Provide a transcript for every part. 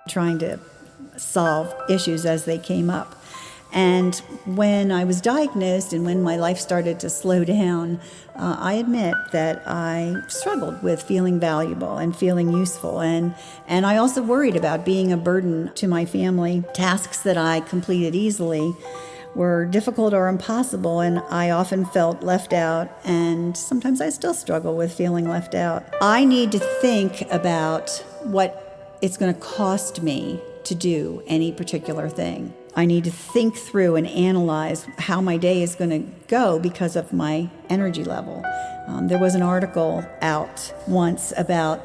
trying to solve issues as they came up. And when I was diagnosed and when my life started to slow down, I admit that I struggled with feeling valuable and feeling useful. And I also worried about being a burden to my family. Tasks that I completed easily were difficult or impossible, and I often felt left out, and sometimes I still struggle with feeling left out. I need to think about what it's going to cost me to do any particular thing. I need to think through and analyze how my day is going to go because of my energy level. There was an article out once about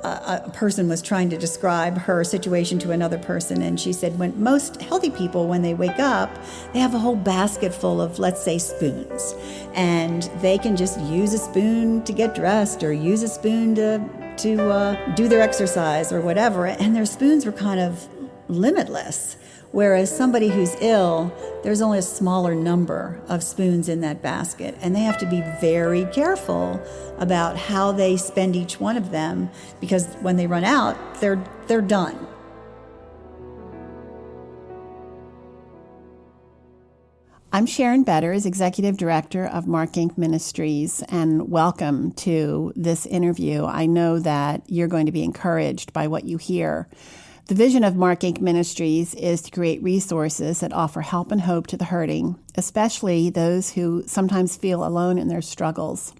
a person was trying to describe her situation to another person, and she said when most healthy people, when they wake up, they have a whole basket full of, let's say, spoons, and they can just use a spoon to get dressed or use a spoon to do their exercise or whatever, and their spoons were kind of limitless. Whereas somebody who's ill, there's only a smaller number of spoons in that basket, and they have to be very careful about how they spend each one of them, because when they run out, they're done. I'm Sharon Betters, Executive Director of Mark Inc. Ministries, and welcome to this interview. I know that you're going to be encouraged by what you hear. The vision of Mark Inc. Ministries is to create resources that offer help and hope to the hurting, especially those who sometimes feel alone in their struggles.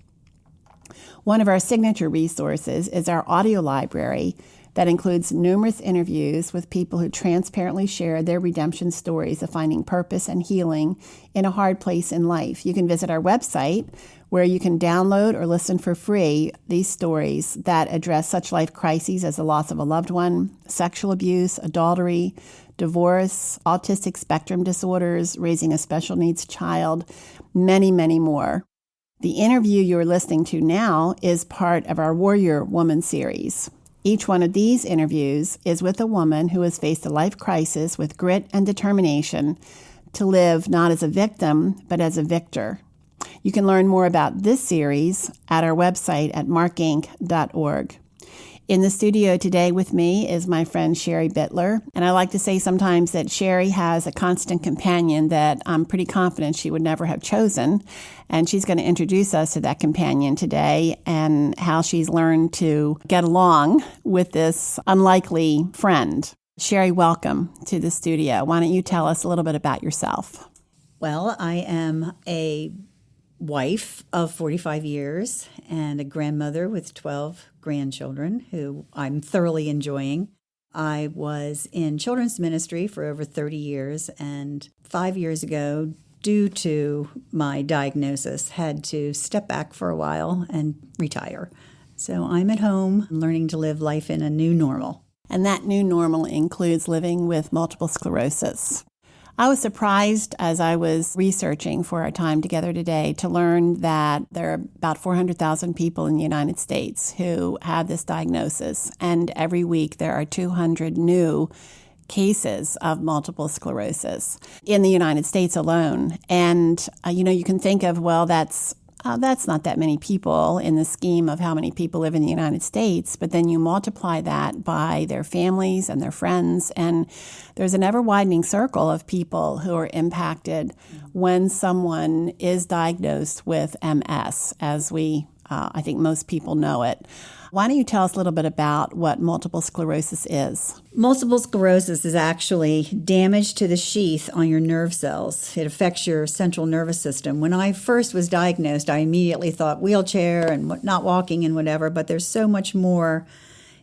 One of our signature resources is our audio library that includes numerous interviews with people who transparently share their redemption stories of finding purpose and healing in a hard place in life. You can visit our website where you can download or listen for free these stories that address such life crises as the loss of a loved one, sexual abuse, adultery, divorce, autistic spectrum disorders, raising a special needs child, many, many more. The interview you're listening to now is part of our Warrior Woman series. Each one of these interviews is with a woman who has faced a life crisis with grit and determination to live not as a victim, but as a victor. You can learn more about this series at our website at markinc.org. In the studio today with me is my friend Sherry Bitler, and I like to say sometimes that Sherry has a constant companion that I'm pretty confident she would never have chosen, and she's going to introduce us to that companion today and how she's learned to get along with this unlikely friend. Sherry, welcome to the studio. Why don't you tell us a little bit about yourself? Well, I am a wife of 45 years and a grandmother with 12 grandchildren who I'm thoroughly enjoying. I was in children's ministry for over 30 years, and 5 years ago, due to my diagnosis, had to step back for a while and retire. So I'm at home learning to live life in a new normal. And that new normal includes living with multiple sclerosis. I was surprised as I was researching for our time together today to learn that there are about 400,000 people in the United States who have this diagnosis, and every week there are 200 new cases of multiple sclerosis in the United States alone. And, you can think of, well, that's not that many people in the scheme of how many people live in the United States, but then you multiply that by their families and their friends, and there's an ever-widening circle of people who are impacted when someone is diagnosed with MS, as I think most people know it. Why don't you tell us a little bit about what multiple sclerosis is? Multiple sclerosis is actually damage to the sheath on your nerve cells. It affects your central nervous system. When I first was diagnosed, I immediately thought wheelchair and not walking and whatever, but there's so much more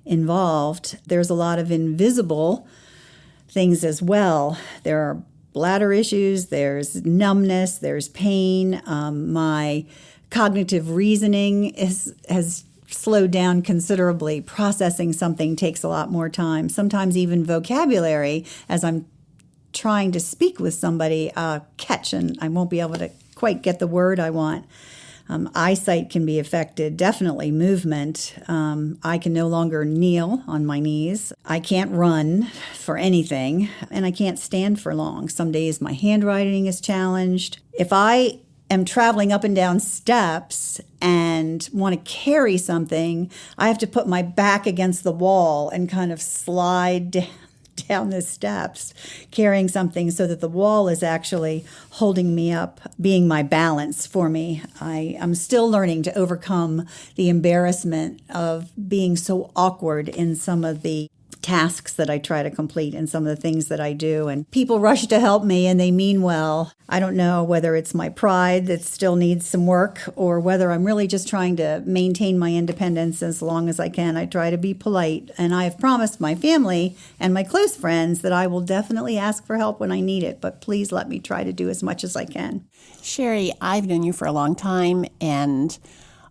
involved. There's a lot of invisible things as well. There are bladder issues, there's numbness, there's pain. My cognitive reasoning has slowed down considerably. Processing something takes a lot more time. Sometimes even vocabulary, as I'm trying to speak with somebody, catch, and I won't be able to quite get the word I want. Eyesight can be affected, definitely movement. I can no longer kneel on my knees. I can't run for anything, and I can't stand for long. Some days my handwriting is challenged. If I am traveling up and down steps and want to carry something, I have to put my back against the wall and kind of slide down the steps carrying something so that the wall is actually holding me up, being my balance for me. I'm still learning to overcome the embarrassment of being so awkward in some of the tasks that I try to complete and some of the things that I do. And people rush to help me and they mean well. I don't know whether it's my pride that still needs some work or whether I'm really just trying to maintain my independence as long as I can. I try to be polite. And I have promised my family and my close friends that I will definitely ask for help when I need it. But please let me try to do as much as I can. Sherry, I've known you for a long time, and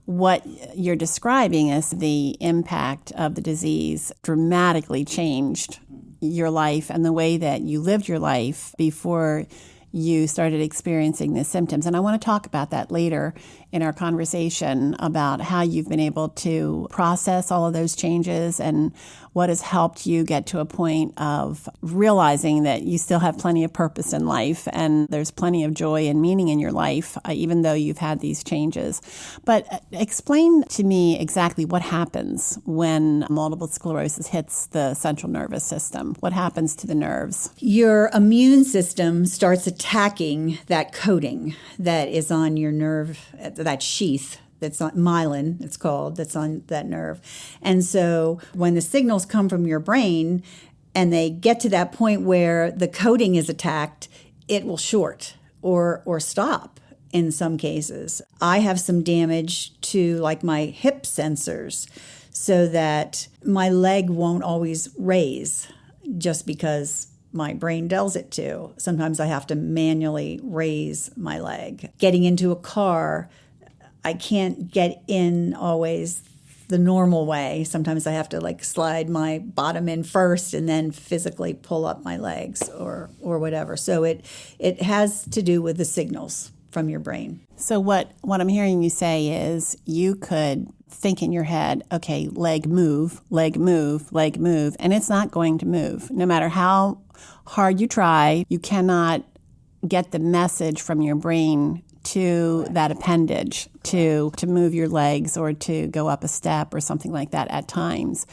what you're describing is the impact of the disease dramatically changed your life and the way that you lived your life before you started experiencing the symptoms. And I want to talk about that later in our conversation about how you've been able to process all of those changes and what has helped you get to a point of realizing that you still have plenty of purpose in life and there's plenty of joy and meaning in your life, even though you've had these changes. But explain to me exactly what happens when multiple sclerosis hits the central nervous system. What happens to the nerves? Your immune system starts attacking that coating that is on your nerve, that sheath. That's on myelin, it's called, that's on that nerve. And so when the signals come from your brain and they get to that point where the coating is attacked, it will short or stop in some cases. I have some damage to like my hip sensors so that my leg won't always raise just because my brain tells it to. Sometimes I have to manually raise my leg. Getting into a car, I can't get in always the normal way. Sometimes I have to like slide my bottom in first and then physically pull up my legs or whatever. So it has to do with the signals from your brain. So what I'm hearing you say is you could think in your head, okay, leg move, leg move, leg move, and it's not going to move. No matter how hard you try, you cannot get the message from your brain to that appendage to move your legs or to go up a step or something like that at times.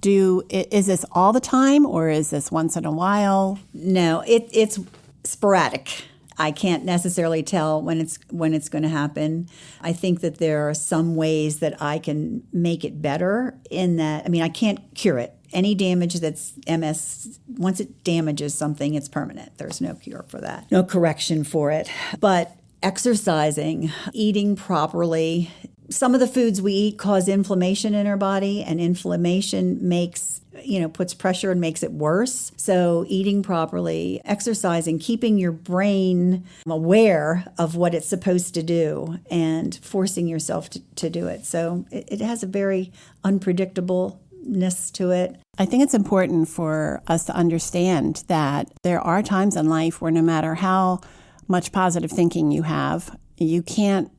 Is this all the time or is this once in a while? No, it's sporadic. I can't necessarily tell when it's going to happen. I think that there are some ways that I can make it better in that, I mean, I can't cure it. Any damage that's MS, once it damages something, it's permanent. There's no cure for that, no correction for it. But exercising, eating properly. Some of the foods we eat cause inflammation in our body, and inflammation puts pressure and makes it worse. So eating properly, exercising, keeping your brain aware of what it's supposed to do and forcing yourself to do it. So it has a very unpredictableness to it. I think it's important for us to understand that there are times in life where no matter how much positive thinking you have, you can't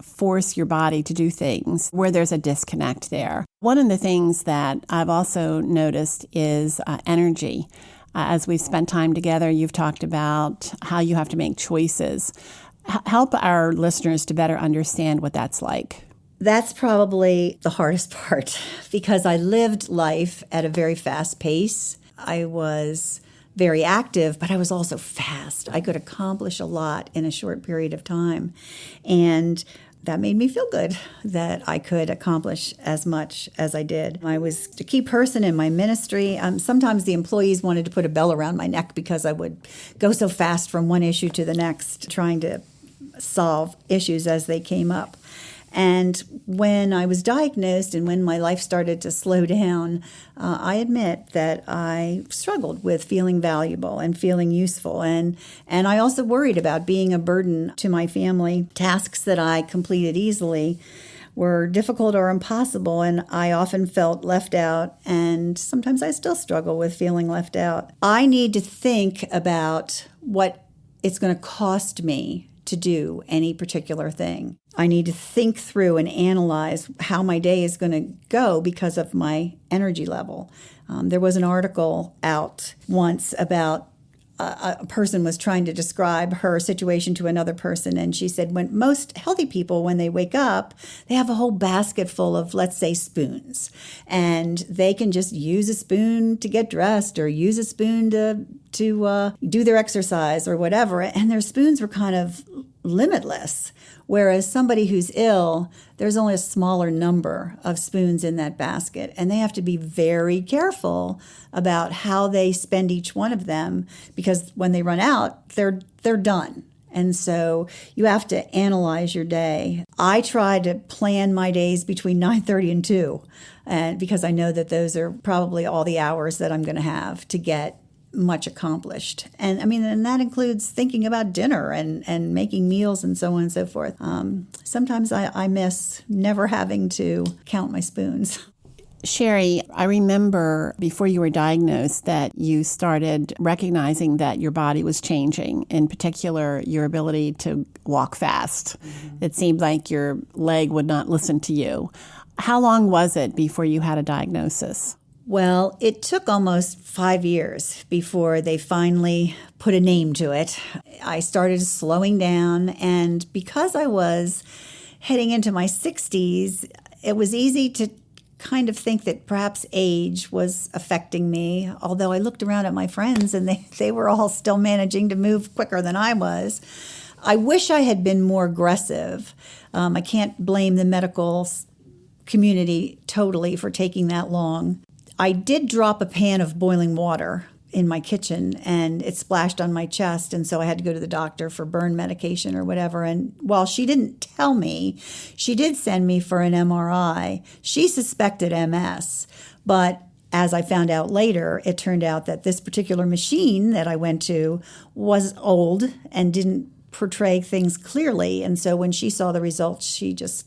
force your body to do things where there's a disconnect there. One of the things that I've also noticed is energy. As we've spent time together, you've talked about how you have to make choices. Help our listeners to better understand what that's like. That's probably the hardest part because I lived life at a very fast pace. I was very active, but I was also fast. I could accomplish a lot in a short period of time. And that made me feel good that I could accomplish as much as I did. I was a key person in my ministry. Sometimes the employees wanted to put a bell around my neck because I would go so fast from one issue to the next, trying to solve issues as they came up. And when I was diagnosed and when my life started to slow down, I admit that I struggled with feeling valuable and feeling useful. And I also worried about being a burden to my family. Tasks that I completed easily were difficult or impossible, and I often felt left out, and sometimes I still struggle with feeling left out. I need to think about what it's going to cost me to do any particular thing. I need to think through and analyze how my day is going to go because of my energy level. There was an article out once about a person was trying to describe her situation to another person, and she said when most healthy people, when they wake up, they have a whole basket full of, let's say, spoons, and they can just use a spoon to get dressed or use a spoon to do their exercise or whatever, and their spoons were kind of limitless. Whereas somebody who's ill, there's only a smaller number of spoons in that basket, and they have to be very careful about how they spend each one of them, because when they run out, they're done. And so you have to analyze your day. I try to plan my days between 9:30 and 2, and because I know that those are probably all the hours that I'm going to have to get much accomplished. And I mean, and that includes thinking about dinner and making meals and so on and so forth. Sometimes I miss never having to count my spoons. Sherry, I remember before you were diagnosed that you started recognizing that your body was changing, in particular, your ability to walk fast. Mm-hmm. It seemed like your leg would not listen to you. How long was it before you had a diagnosis? Well, it took almost 5 years before they finally put a name to it. I started slowing down, and because I was heading into my 60s, it was easy to kind of think that perhaps age was affecting me, although I looked around at my friends and they were all still managing to move quicker than I was. I wish I had been more aggressive. I can't blame the medical community totally for taking that long. I did drop a pan of boiling water in my kitchen, and it splashed on my chest, and so I had to go to the doctor for burn medication or whatever. And while she didn't tell me, she did send me for an MRI. She suspected MS, but as I found out later, it turned out that this particular machine that I went to was old and didn't portray things clearly. And so when she saw the results, she just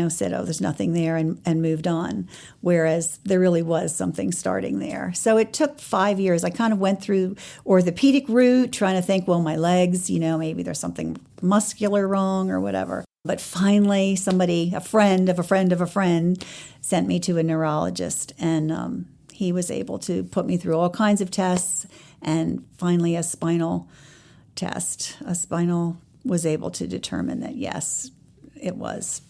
said, oh, there's nothing there, and moved on, whereas there really was something starting there. So it took 5 years. I kind of went through orthopedic route, trying to think, well, my legs, maybe there's something muscular wrong or whatever. But finally, somebody, a friend of a friend of a friend, sent me to a neurologist, and he was able to put me through all kinds of tests, and finally a spinal test. A spinal was able to determine that, yes, it was.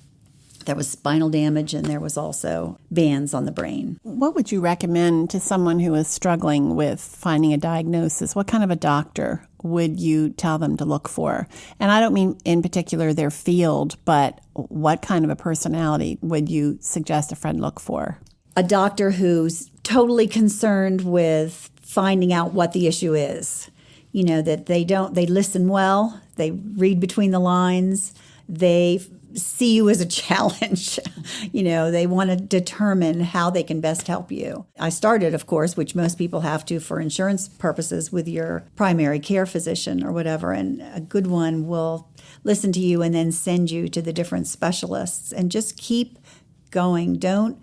There was spinal damage, and there was also bands on the brain. What would you recommend to someone who is struggling with finding a diagnosis? What kind of a doctor would you tell them to look for? And I don't mean in particular their field, but what kind of a personality would you suggest a friend look for? A doctor who's totally concerned with finding out what the issue is. That they listen well, they read between the lines, they see you as a challenge. They want to determine how they can best help you. I started, of course, which most people have to for insurance purposes, with your primary care physician or whatever, and a good one will listen to you and then send you to the different specialists, and just keep going. Don't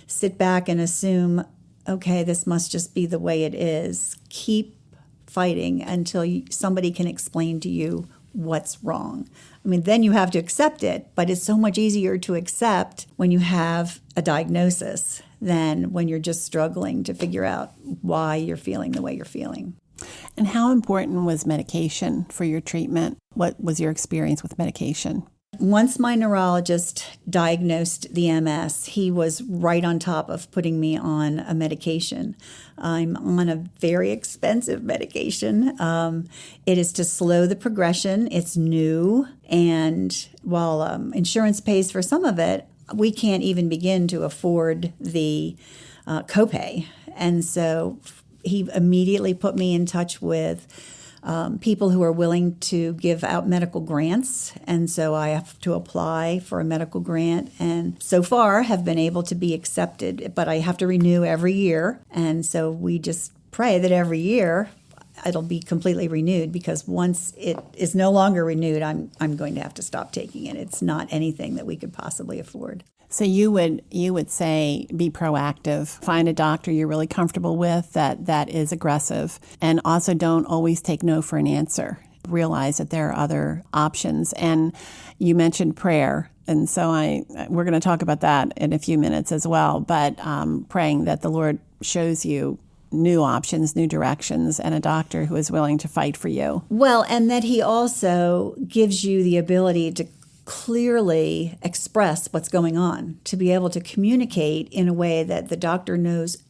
sit back and assume, okay, this must just be the way it is. Keep fighting until somebody can explain to you what's wrong. I mean, then you have to accept it, but it's so much easier to accept when you have a diagnosis than when you're just struggling to figure out why you're feeling the way you're feeling. And how important was medication for your treatment? What was your experience with medication? Once my neurologist diagnosed the MS, he was right on top of putting me on a medication. I'm on a very expensive medication. It is to slow the progression. It's new, and while insurance pays for some of it, we can't even begin to afford the copay. And so he immediately put me in touch with people who are willing to give out medical grants. And so I have to apply for a medical grant, and so far have been able to be accepted, but I have to renew every year. And so we just pray that every year it'll be completely renewed, because once it is no longer renewed, I'm going to have to stop taking it. It's not anything that we could possibly afford. So you would say be proactive, find a doctor you're really comfortable with that is aggressive, and also don't always take no for an answer. Realize that there are other options. And you mentioned prayer, and so we're going to talk about that in a few minutes as well, but praying that the Lord shows you new options, new directions, and a doctor who is willing to fight for you. Well, and that he also gives you the ability to clearly express what's going on, to be able to communicate in a way that the doctor knows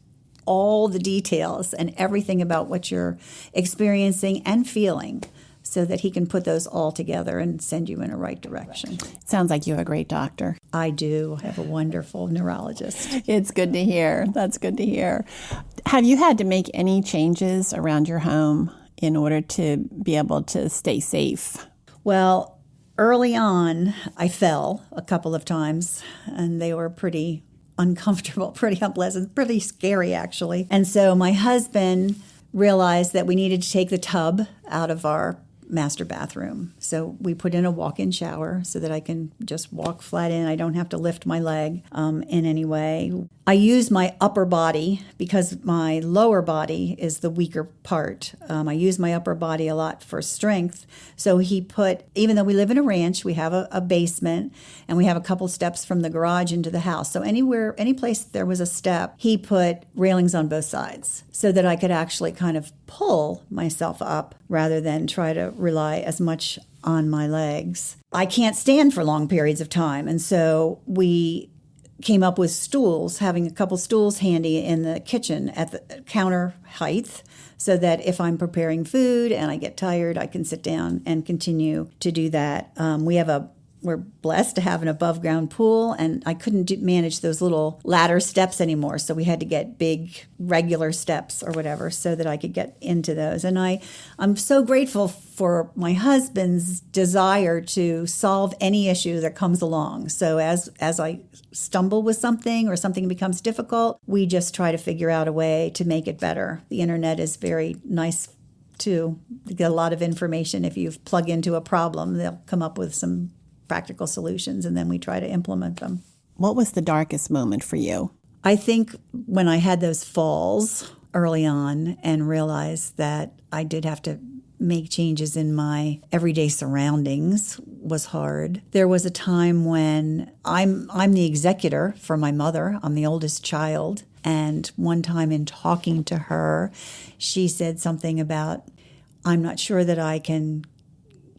all the details and everything about what you're experiencing and feeling, so that he can put those all together and send you in a right direction. Sounds like you have a great doctor. I do have a wonderful neurologist. It's good to hear. That's good to hear. Have you had to make any changes around your home in order to be able to stay safe? Well, early on, I fell a couple of times, and they were pretty uncomfortable, pretty unpleasant, pretty scary, actually. And so my husband realized that we needed to take the tub out of our master bathroom. So we put in a walk-in shower so that I can just walk flat in. I don't have to lift my leg in any way. I use my upper body because my lower body is the weaker part. I use my upper body a lot for strength. So he put, even though we live in a ranch, we have a basement and we have a couple steps from the garage into the house. So anywhere, any place there was a step, he put railings on both sides so that I could actually kind of pull myself up rather than try to rely as much on my legs. I can't stand for long periods of time. And so we came up with stools, having a couple stools handy in the kitchen at the counter height, so that if I'm preparing food and I get tired, I can sit down and continue to do that. We're blessed to have an above-ground pool, and I couldn't manage those little ladder steps anymore, so we had to get big, regular steps or whatever so that I could get into those. And I'm so grateful for my husband's desire to solve any issue that comes along. So as I stumble with something or something becomes difficult, we just try to figure out a way to make it better. The internet is very nice to get a lot of information. If you plug into a problem, they'll come up with some practical solutions, and then we try to implement them. What was the darkest moment for you? I think when I had those falls early on and realized that I did have to make changes in my everyday surroundings was hard. There was a time when I'm the executor for my mother. I'm the oldest child. And one time in talking to her, she said something about, I'm not sure that I can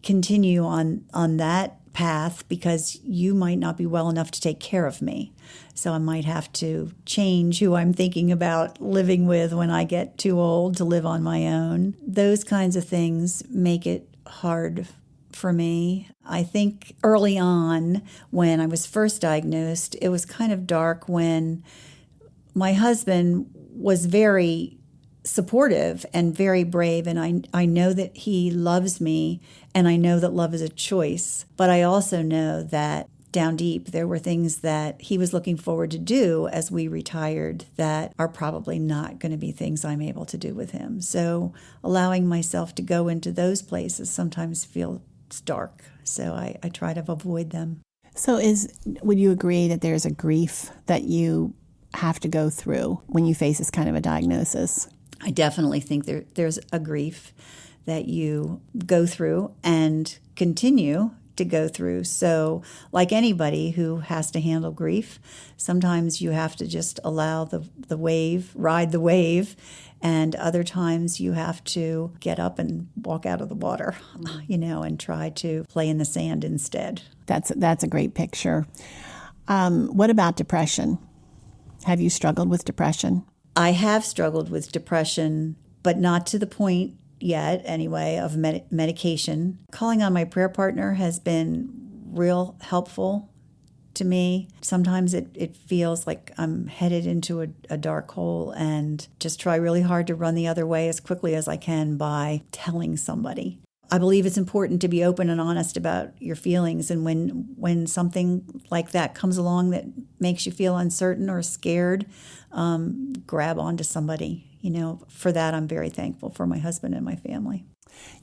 continue on that path because you might not be well enough to take care of me. So I might have to change who I'm thinking about living with when I get too old to live on my own. Those kinds of things make it hard for me. I think early on when I was first diagnosed, it was kind of dark when my husband was very supportive and very brave, and I know that he loves me, and I know that love is a choice. But I also know that down deep there were things that he was looking forward to do as we retired that are probably not going to be things I'm able to do with him. So allowing myself to go into those places sometimes feels dark, so I try to avoid them. So would you agree that there's a grief that you have to go through when you face this kind of a diagnosis? I definitely think there's a grief that you go through and continue to go through. So like anybody who has to handle grief, sometimes you have to just allow the wave, ride the wave, and other times you have to get up and walk out of the water, and try to play in the sand instead. That's a great picture. What about depression? Have you struggled with depression? I have struggled with depression, but not to the point yet, anyway, of medication. Calling on my prayer partner has been real helpful to me. Sometimes it feels like I'm headed into a dark hole and just try really hard to run the other way as quickly as I can by telling somebody. I believe it's important to be open and honest about your feelings, and when something like that comes along that makes you feel uncertain or scared, grab onto somebody. For that, I'm very thankful for my husband and my family.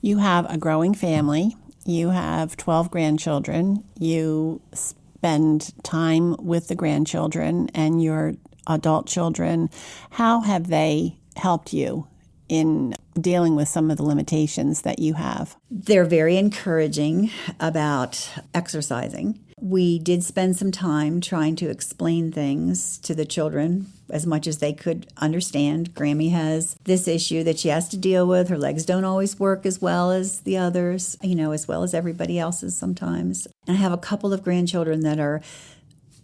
You have a growing family. You have 12 grandchildren. You spend time with the grandchildren and your adult children. How have they helped you in dealing with some of the limitations that you have? They're very encouraging about exercising. We did spend some time trying to explain things to the children as much as they could understand. Grammy has this issue that she has to deal with. Her legs don't always work as well as the others, as well as everybody else's sometimes. And I have a couple of grandchildren that are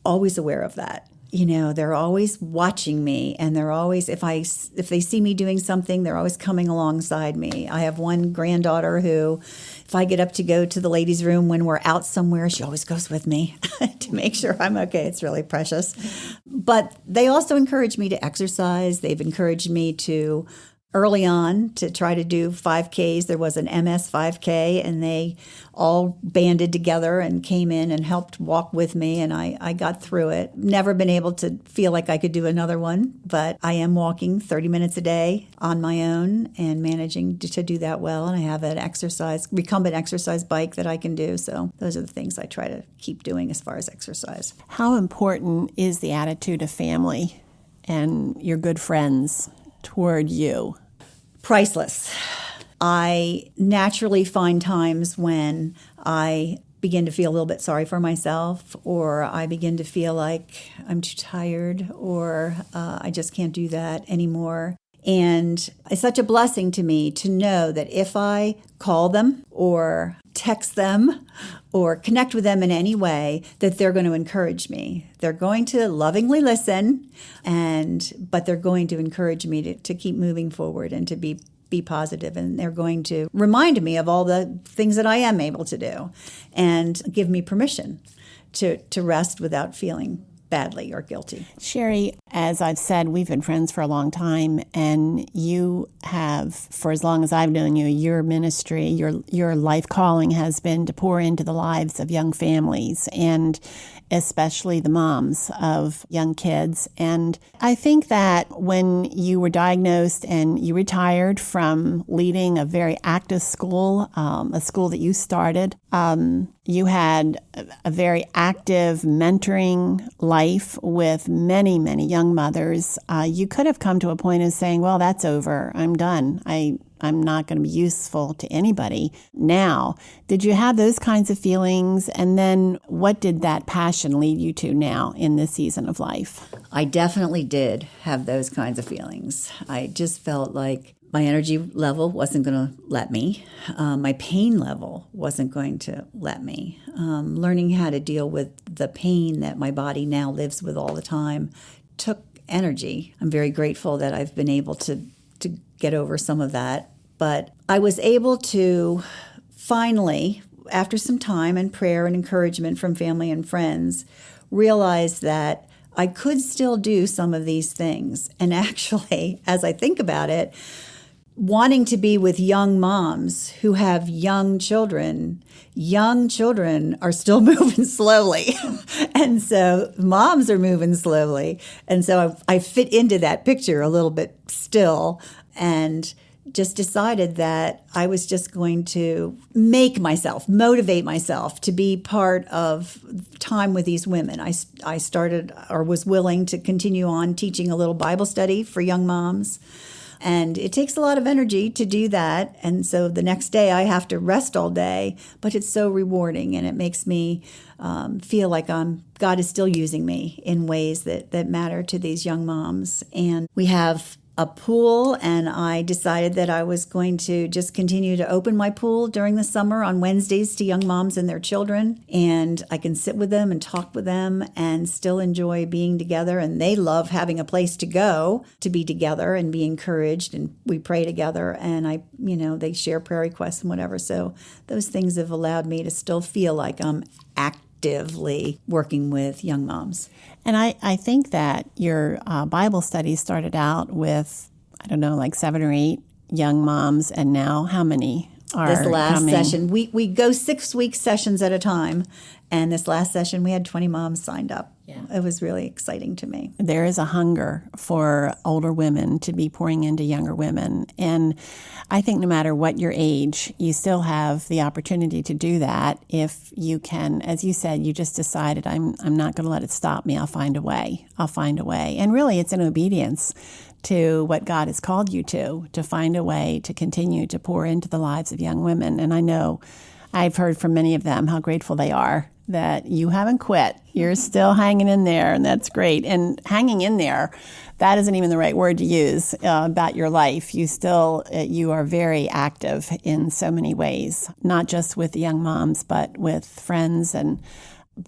always aware of that. They're always watching me, and they're always, if they see me doing something, they're always coming alongside me. I have one granddaughter who, if I get up to go to the ladies' room when we're out somewhere, she always goes with me to make sure I'm okay. It's really precious. But they also encourage me to exercise. They've encouraged me to, early on, to try to do 5Ks. There was an MS 5K, and they all banded together and came in and helped walk with me, and I got through it. Never been able to feel like I could do another one, but I am walking 30 minutes a day on my own and managing to do that well, and I have an recumbent exercise bike that I can do, so those are the things I try to keep doing as far as exercise. How important is the attitude of family and your good friends toward you? Priceless. I naturally find times when I begin to feel a little bit sorry for myself, or I begin to feel like I'm too tired, or I just can't do that anymore. And it's such a blessing to me to know that if I call them or text them or connect with them in any way, that they're going to encourage me. They're going to lovingly listen, but they're going to encourage me to keep moving forward and to be positive, and they're going to remind me of all the things that I am able to do and give me permission to rest without feeling badly or guilty. Sherry, as I've said, we've been friends for a long time, and you have, for as long as I've known you, your ministry, your life calling has been to pour into the lives of young families, and especially the moms of young kids. And I think that when you were diagnosed and you retired from leading a very active school, a school that you started, you had a very active mentoring life with many, many young mothers. You could have come to a point of saying, well, that's over. I'm done. I'm not going to be useful to anybody now. Did you have those kinds of feelings? And then what did that passion lead you to now in this season of life? I definitely did have those kinds of feelings. I just felt like my energy level wasn't going to let me. My pain level wasn't going to let me. Learning how to deal with the pain that my body now lives with all the time took energy. I'm very grateful that I've been able to get over some of that. But I was able to finally, after some time and prayer and encouragement from family and friends, realize that I could still do some of these things. And actually, as I think about it, wanting to be with young moms who have young children are still moving slowly. And so moms are moving slowly. And so I fit into that picture a little bit still, and just decided that I was just going to motivate myself to be part of time with these women. I started, or was willing to continue on teaching a little Bible study for young moms. And it takes a lot of energy to do that. And so the next day I have to rest all day, but it's so rewarding, and it makes me feel like God is still using me in ways that matter to these young moms. And we have a pool, and I decided that I was going to just continue to open my pool during the summer on Wednesdays to young moms and their children, and I can sit with them and talk with them and still enjoy being together, and they love having a place to go to be together and be encouraged, and we pray together, and they share prayer requests and whatever. So those things have allowed me to still feel like I'm actively working with young moms. And I think that your Bible study started out with, like 7 or 8 young moms, and now how many are this last coming? Session, we go 6-week sessions at a time, and this last session we had 20 moms signed up. Yeah. It was really exciting to me. There is a hunger for older women to be pouring into younger women. And I think no matter what your age, you still have the opportunity to do that if you can. As you said, you just decided, I'm not going to let it stop me. I'll find a way. And really, it's an obedience to what God has called you to find a way to continue to pour into the lives of young women. And I know I've heard from many of them how grateful they are that you haven't quit. You're still hanging in there, and that's great. And hanging in there, that isn't even the right word to use about your life. You are very active in so many ways, not just with young moms, but with friends. And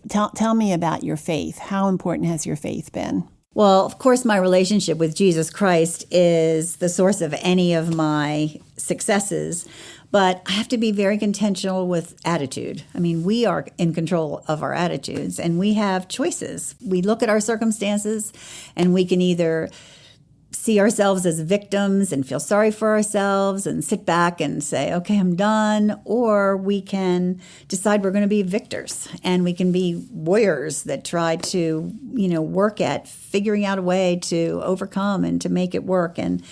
tell me about your faith. How important has your faith been? Well, of course, my relationship with Jesus Christ is the source of any of my successes, but I have to be very intentional with attitude. I mean, we are in control of our attitudes, and we have choices. We look at our circumstances, and we can either see ourselves as victims and feel sorry for ourselves and sit back and say, okay, I'm done. Or we can decide we're going to be victors, and we can be warriors that try to, work at figuring out a way to overcome and to make it work. And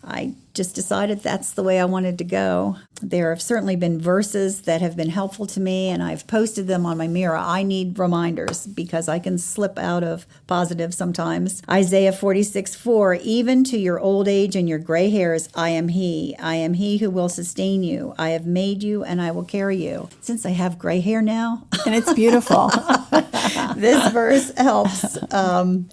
I just decided that's the way I wanted to go. There have certainly been verses that have been helpful to me, and I've posted them on my mirror. I need reminders because I can slip out of positive sometimes. Isaiah 46:4, even to your old age and your gray hairs, I am he. I am he who will sustain you. I have made you and I will carry you. Since I have gray hair now. And it's beautiful. This verse helps.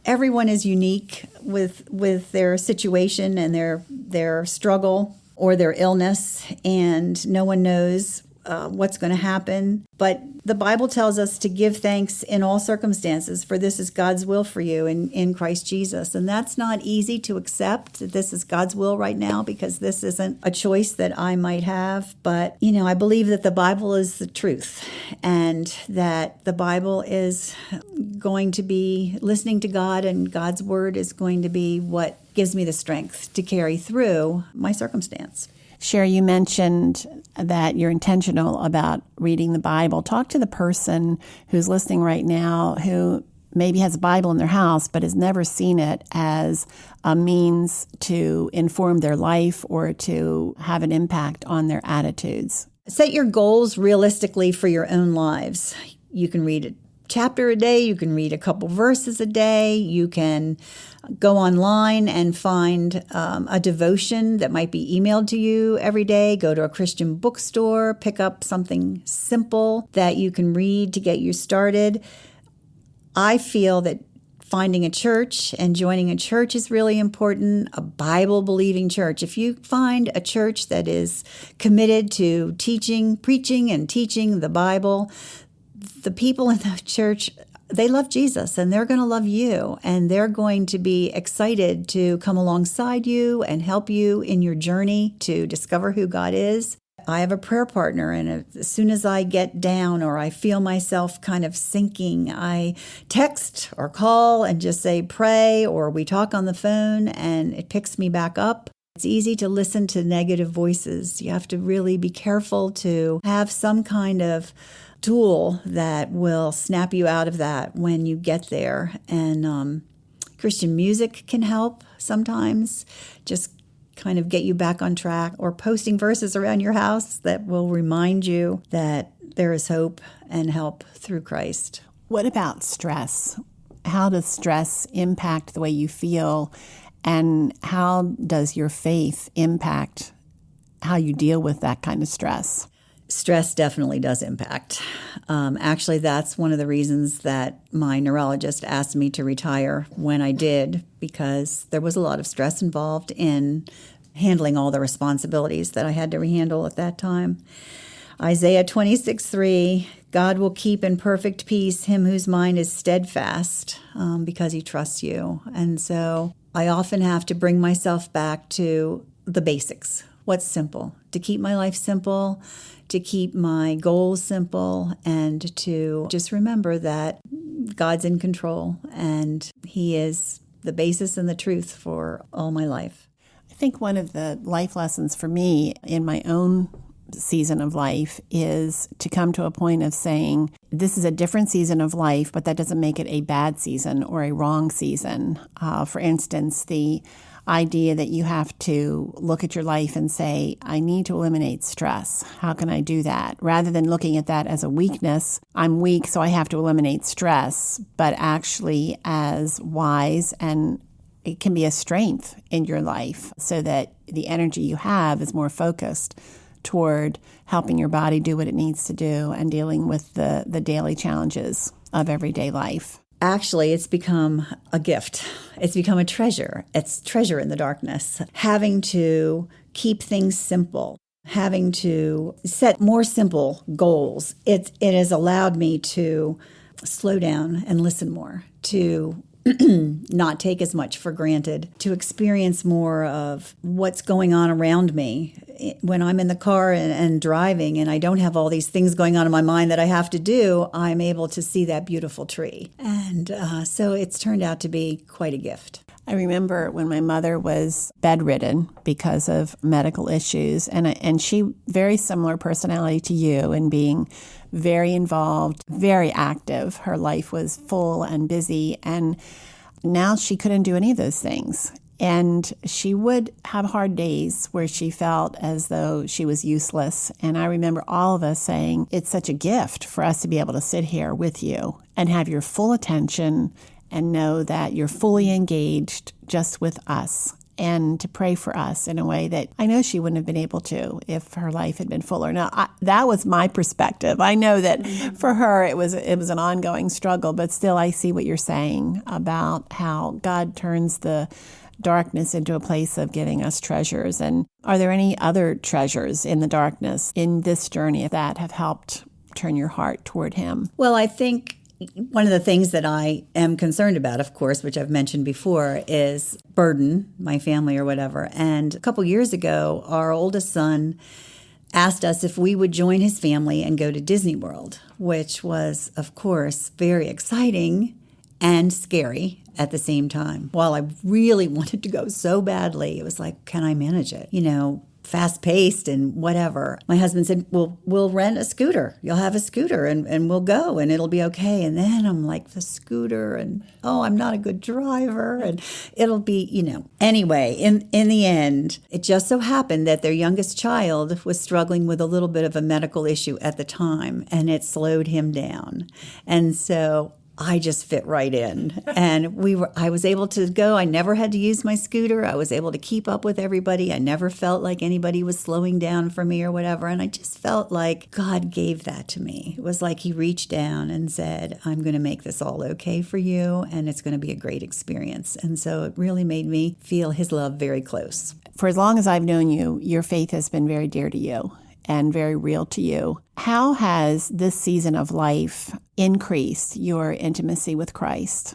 Everyone is unique with their situation and their struggle or their illness, and no one knows what's going to happen. But the Bible tells us to give thanks in all circumstances, for this is God's will for you in Christ Jesus. And that's not easy to accept, that this is God's will right now, because this isn't a choice that I might have. But, I believe that the Bible is the truth, and that the Bible is going to be listening to God, and God's word is going to be what gives me the strength to carry through my circumstance. Sherry, you mentioned that you're intentional about reading the Bible. Talk to the person who's listening right now who maybe has a Bible in their house but has never seen it as a means to inform their life or to have an impact on their attitudes. Set your goals realistically for your own lives. You can read a chapter a day, you can read a couple verses a day, you can go online and find a devotion that might be emailed to you every day. Go to a Christian bookstore, pick up something simple that you can read to get you started. I feel that finding a church and joining a church is really important, a Bible-believing church. If you find a church that is committed to preaching and teaching the Bible, the people in the church, they love Jesus, and they're going to love you, and they're going to be excited to come alongside you and help you in your journey to discover who God is. I have a prayer partner, and as soon as I get down or I feel myself kind of sinking, I text or call and just say, pray, or we talk on the phone, and it picks me back up. It's easy to listen to negative voices. You have to really be careful to have some kind of tool that will snap you out of that when you get there. And Christian music can help sometimes, just kind of get you back on track, or posting verses around your house that will remind you that there is hope and help through Christ. What about stress? How does stress impact the way you feel, and how does your faith impact how you deal with that kind of stress? Stress definitely does impact. Actually, that's one of the reasons that my neurologist asked me to retire when I did, because there was a lot of stress involved in handling all the responsibilities that I had to handle at that time. Isaiah 26:3, God will keep in perfect peace him whose mind is steadfast, because he trusts you. And so I often have to bring myself back to the basics. What's simple? To keep my life simple, to keep my goals simple, and to just remember that God's in control and he is the basis and the truth for all my life. I think one of the life lessons for me in my own season of life is to come to a point of saying, this is a different season of life, but that doesn't make it a bad season or a wrong season. For instance, the idea that you have to look at your life and say, I need to eliminate stress. How can I do that? Rather than looking at that as a weakness, I'm weak, so I have to eliminate stress, but actually as wise, and it can be a strength in your life so that the energy you have is more focused toward helping your body do what it needs to do and dealing with the daily challenges of everyday life? Actually, it's become a gift. It's become a treasure. It's treasure in the darkness. Having to keep things simple, having to set more simple goals, it has allowed me to slow down and listen more, to not take as much for granted, to experience more of what's going on around me. When I'm in the car and driving and I don't have all these things going on in my mind that I have to do, I'm able to see that beautiful tree. And so it's turned out to be quite a gift. I remember when my mother was bedridden because of medical issues, and she, very similar personality to you, and being very involved, very active. Her life was full and busy, and now she couldn't do any of those things. And she would have hard days where she felt as though she was useless. And I remember all of us saying, it's such a gift for us to be able to sit here with you and have your full attention and know that you're fully engaged just with us, and to pray for us in a way that I know she wouldn't have been able to if her life had been fuller. Now, that was my perspective. I know that for her it was an ongoing struggle, but still I see what you're saying about how God turns the darkness into a place of giving us treasures. And are there any other treasures in the darkness in this journey that have helped turn your heart toward Him? Well, I think one of the things that I am concerned about, of course, which I've mentioned before, is burden, my family or whatever. And a couple years ago, our oldest son asked us if we would join his family and go to Disney World, which was, of course, very exciting and scary at the same time. While I really wanted to go so badly, it was like, can I manage it? Fast-paced and whatever. My husband said, well, we'll rent a scooter. You'll have a scooter and we'll go and it'll be okay. And then I'm like, the scooter, and I'm not a good driver, and it'll be, Anyway, in the end, it just so happened that their youngest child was struggling with a little bit of a medical issue at the time, and it slowed him down. And so I just fit right in. And I was able to go. I never had to use my scooter. I was able to keep up with everybody. I never felt like anybody was slowing down for me or whatever. And I just felt like God gave that to me. It was like He reached down and said, I'm going to make this all okay for you, and it's going to be a great experience. And so it really made me feel His love very close. For as long as I've known you, your faith has been very dear to you and very real to you. How has this season of life increased your intimacy with Christ?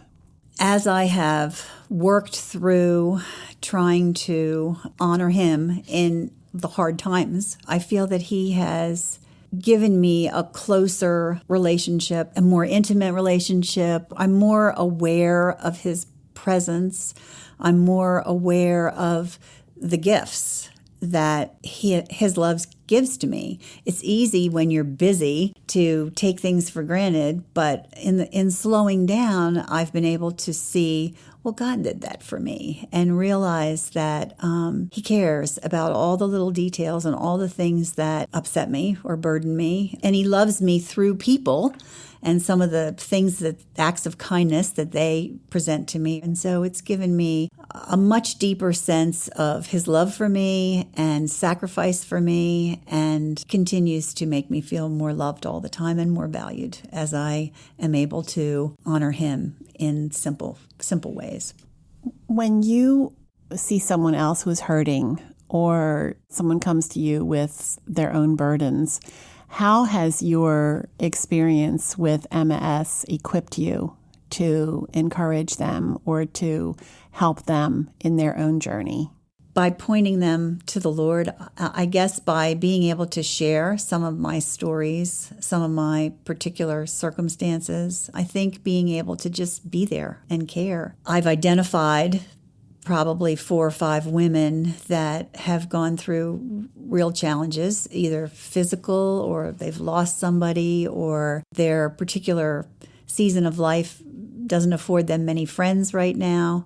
As I have worked through trying to honor Him in the hard times, I feel that He has given me a closer relationship, a more intimate relationship. I'm more aware of His presence. I'm more aware of the gifts that His love gives to me. It's easy when you're busy to take things for granted, but in slowing down, I've been able to see, well, God did that for me, and realize that He cares about all the little details and all the things that upset me or burden me, and He loves me through people and some of the things, that acts of kindness that they present to me. And so it's given me a much deeper sense of His love for me and sacrifice for me, and continues to make me feel more loved all the time and more valued as I am able to honor Him in simple ways. When you see someone else who's hurting, or someone comes to you with their own burdens, how has your experience with MS equipped you to encourage them or to help them in their own journey? By pointing them to the Lord, I guess by being able to share some of my stories, some of my particular circumstances. I think being able to just be there and care. I've identified probably 4 or 5 women that have gone through real challenges, either physical, or they've lost somebody, or their particular season of life doesn't afford them many friends right now.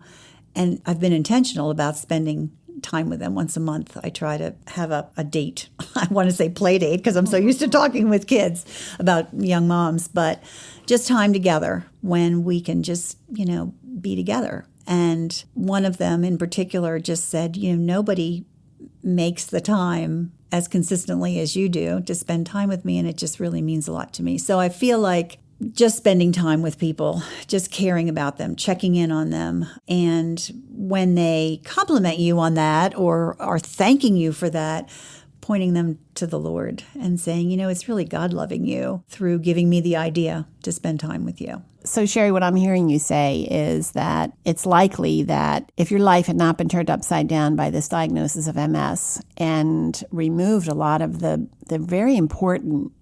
And I've been intentional about spending time with them once a month. I try to have a date. I want to say play date because I'm so used to talking with kids about young moms, but just time together when we can just, be together. And one of them in particular just said, nobody makes the time as consistently as you do to spend time with me, and it just really means a lot to me. So I feel like just spending time with people, just caring about them, checking in on them, and when they compliment you on that or are thanking you for that, pointing them to the Lord and saying, it's really God loving you through giving me the idea to spend time with you. So, Sherry, what I'm hearing you say is that it's likely that if your life had not been turned upside down by this diagnosis of MS and removed a lot of the very important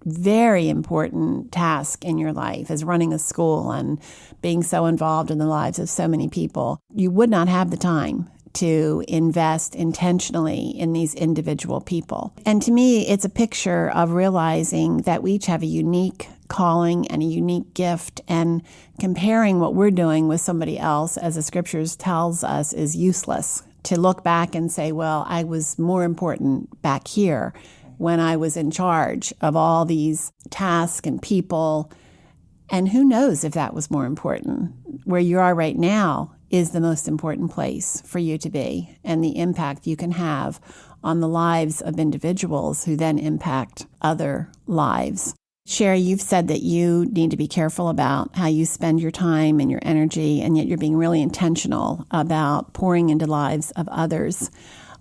task in your life as running a school and being so involved in the lives of so many people, you would not have the time to invest intentionally in these individual people. And to me, it's a picture of realizing that we each have a unique calling and a unique gift, and comparing what we're doing with somebody else, as the scriptures tells us, is useless. To look back and say, well, I was more important back here when I was in charge of all these tasks and people, and who knows if that was more important. Where you are right now is the most important place for you to be, and the impact you can have on the lives of individuals who then impact other lives. Sherry, you've said that you need to be careful about how you spend your time and your energy, and yet you're being really intentional about pouring into lives of others.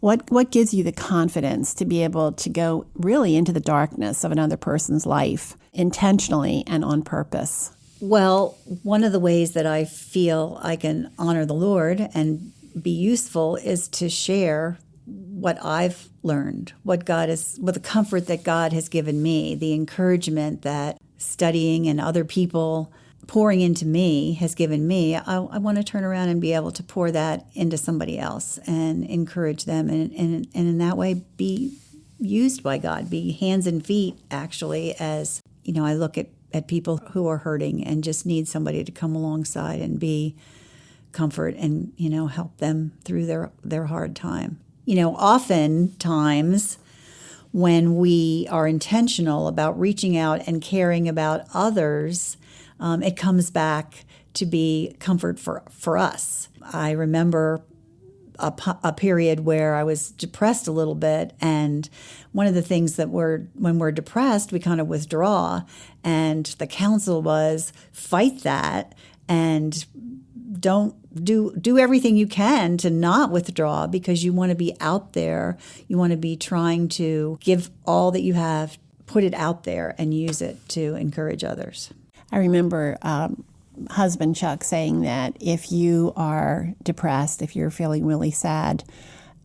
What gives you the confidence to be able to go really into the darkness of another person's life intentionally and on purpose? Well, one of the ways that I feel I can honor the Lord and be useful is to share what I've learned, what the comfort that God has given me, the encouragement that studying and other people pouring into me has given me. I want to turn around and be able to pour that into somebody else and encourage them, and in that way be used by God, be hands and feet, actually, as I look at people who are hurting and just need somebody to come alongside and be comfort and, help them through their hard time. Oftentimes when we are intentional about reaching out and caring about others, it comes back to be comfort for us. I remember a period where I was depressed a little bit, and one of the things that when we're depressed, we kind of withdraw, and the counsel was fight that and don't do everything you can to not withdraw, because you want to be out there. You want to be trying to give all that you have, put it out there and use it to encourage others. I remember husband Chuck saying that if you are depressed, if you're feeling really sad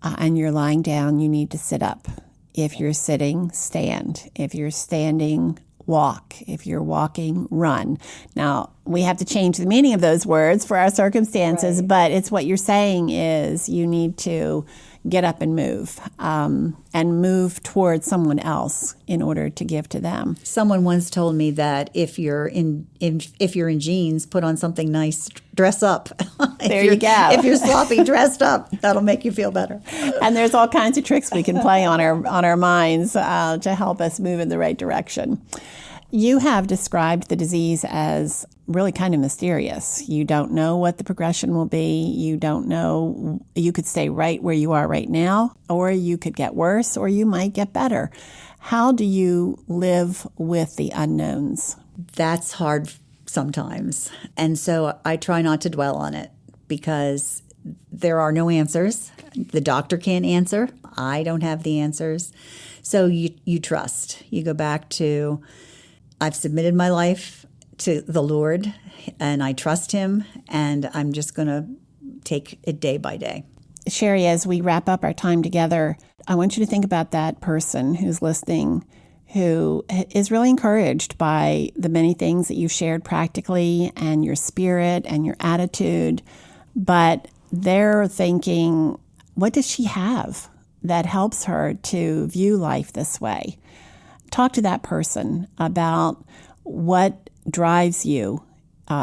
and you're lying down, you need to sit up. If you're sitting, stand. If you're standing, walk. If you're walking, run. Now, we have to change the meaning of those words for our circumstances, right. But it's what you're saying is you need to get up and move towards someone else in order to give to them. Someone once told me that if you're in jeans, put on something nice, dress up. There you go. If you're sloppy, dressed up, that'll make you feel better. And there's all kinds of tricks we can play on our minds to help us move in the right direction. You have described the disease as really kind of mysterious. You don't know what the progression will be. You don't know. You could stay right where you are right now, or you could get worse, or you might get better. How do you live with the unknowns? That's hard sometimes. And so I try not to dwell on it, because there are no answers. The doctor can't answer. I don't have the answers. So you trust. You go back to, I've submitted my life to the Lord, and I trust Him, and I'm just going to take it day by day. Sherry, as we wrap up our time together, I want you to think about that person who's listening, who is really encouraged by the many things that you've shared practically and your spirit and your attitude, but they're thinking, what does she have that helps her to view life this way? Talk to that person about what drives you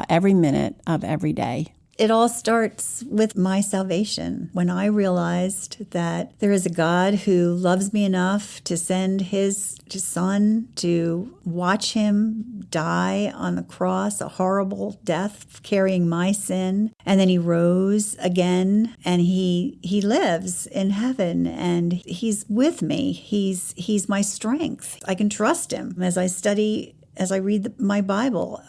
every minute of every day. It all starts with my salvation. When I realized that there is a God who loves me enough to send his son to watch him die on the cross, a horrible death carrying my sin. And then he rose again, and he lives in heaven, and he's with me. He's my strength. I can trust him as I read my Bible.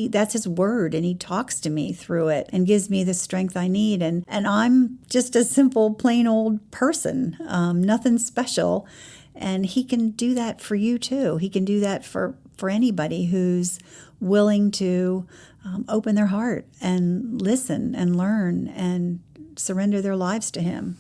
That's his word, and he talks to me through it and gives me the strength I need. And I'm just a simple, plain old person, nothing special. And he can do that for you too. He can do that for anybody who's willing to open their heart and listen and learn and surrender their lives to him.